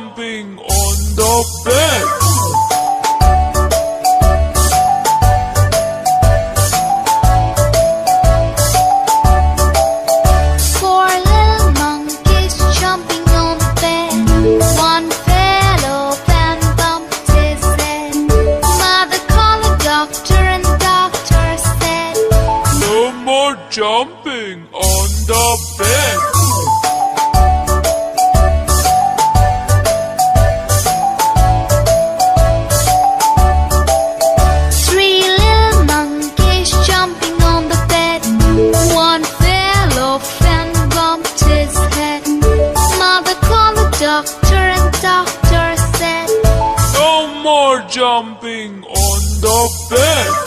jumping on the bed. Four little monkeys jumping on the bed. One fell off and bumped his head. Mother called the doctor and doctor said, No more jumping on the bed. Three little monkeys jumping on the bed. One fell off and bumped his head. Mother called the doctor and doctor said, No more jumping on the bed.